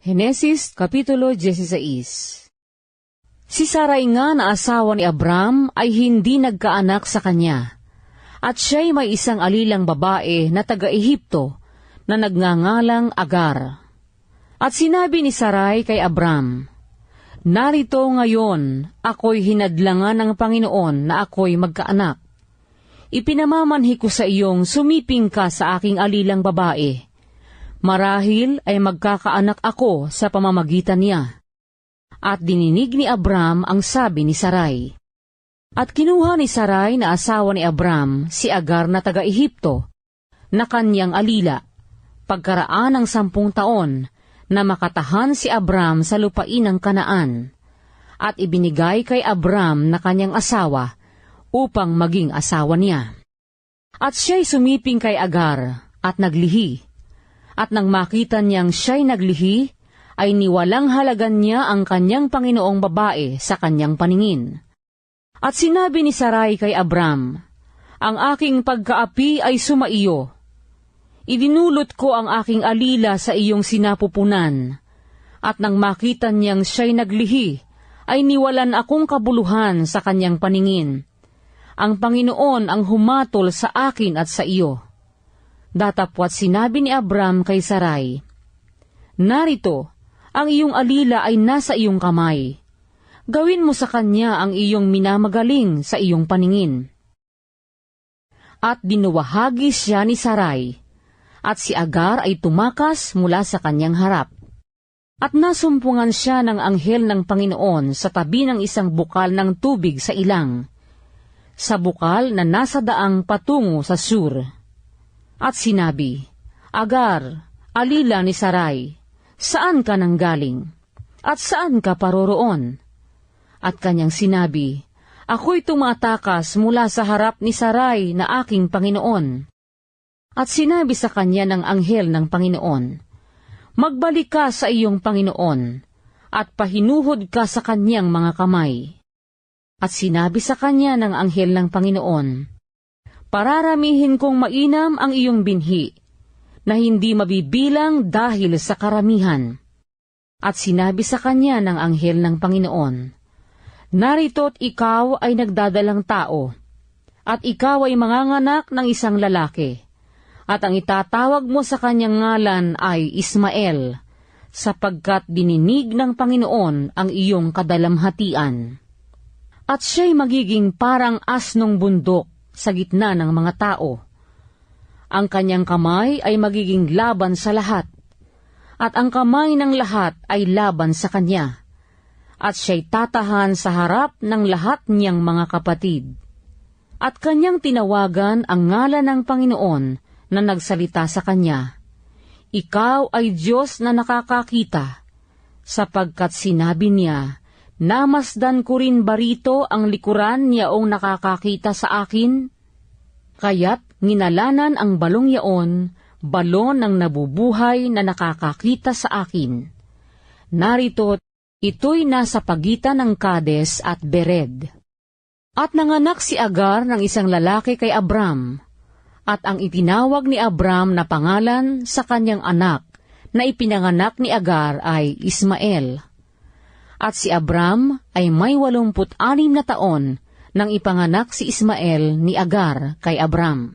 Henesis Kapitulo 16. Si Sarai nga na asawa ni Abram ay hindi nagkaanak sa kanya, at siya'y may isang alilang babae na taga-Ehipto na nagngangalang Agar. At sinabi ni Sarai kay Abram, "Narito ngayon, ako'y hinadlangan ng Panginoon na ako'y magkaanak. Ipinamamanhi ko sa iyong sumiping ka sa aking alilang babae. Marahil ay magkakaanak ako sa pamamagitan niya." At dininig ni Abram ang sabi ni Sarai. At kinuha ni Sarai na asawa ni Abram si Agar na taga-Ehipto, na kanyang alila, pagkaraan ng 10 taon, na makatahan si Abram sa lupain ng Kanaan, at ibinigay kay Abram na kanyang asawa upang maging asawa niya. At siya'y sumiping kay Agar at naglihi. At nang makita niyang siya'y naglihi, ay niwalang halagan niya ang kanyang Panginoong babae sa kanyang paningin. At sinabi ni Sarai kay Abram, "Ang aking pagkaapi ay sumaiyo. Idinulot ko ang aking alila sa iyong sinapupunan." At nang makita niyang siya'y naglihi, ay niwalan akong kabuluhan sa kanyang paningin. Ang Panginoon ang humatol sa akin at sa iyo. Datapwat sinabi ni Abram kay Sarai, "Narito, ang iyong alila ay nasa iyong kamay. Gawin mo sa kanya ang iyong minamagaling sa iyong paningin." At dinuwahagi siya ni Sarai, at si Agar ay tumakas mula sa kanyang harap. At nasumpungan siya ng anghel ng Panginoon sa tabi ng isang bukal ng tubig sa ilang, sa bukal na nasa daang patungo sa Sur. At sinabi, "Agar, alila ni Sarai, saan ka nanggaling? At saan ka paroroon?" At kanyang sinabi, "Ako'y tumatakas mula sa harap ni Sarai na aking Panginoon." At sinabi sa kanya ng anghel ng Panginoon, "Magbalik ka sa iyong Panginoon, at pahinuhod ka sa kanyang mga kamay." At sinabi sa kanya ng anghel ng Panginoon, "Pararamihin kong mainam ang iyong binhi, na hindi mabibilang dahil sa karamihan." At sinabi sa kanya ng anghel ng Panginoon, "Narito't ikaw ay nagdadalang tao, at ikaw ay manganganak ng isang lalaki, at ang itatawag mo sa kanyang ngalan ay Ismael, sapagkat dininig ng Panginoon ang iyong kadalamhatian. At siya'y magiging parang asnong bundok sa gitna ng mga tao. Ang kanyang kamay ay magiging laban sa lahat, at ang kamay ng lahat ay laban sa kanya, at siya'y tatahan sa harap ng lahat niyang mga kapatid. At kanyang tinawagan ang ngalan ng Panginoon na nagsalita sa kanya, "Ikaw ay Diyos na nakakakita," sapagkat sinabi niya, "Namasdan ko rin barito ang likuran niyaong nakakakita sa akin." Kaya't nginalanan ang balong yaon, balon ng nabubuhay na nakakakita sa akin. Narito, ito'y nasa pagitan ng Kades at Bered. At nanganak si Agar ng isang lalaki kay Abram, at ang itinawag ni Abram na pangalan sa kanyang anak na ipinanganak ni Agar ay Ismael. At si Abram ay may 86 na taon nang ipanganak si Ismael ni Agar kay Abram.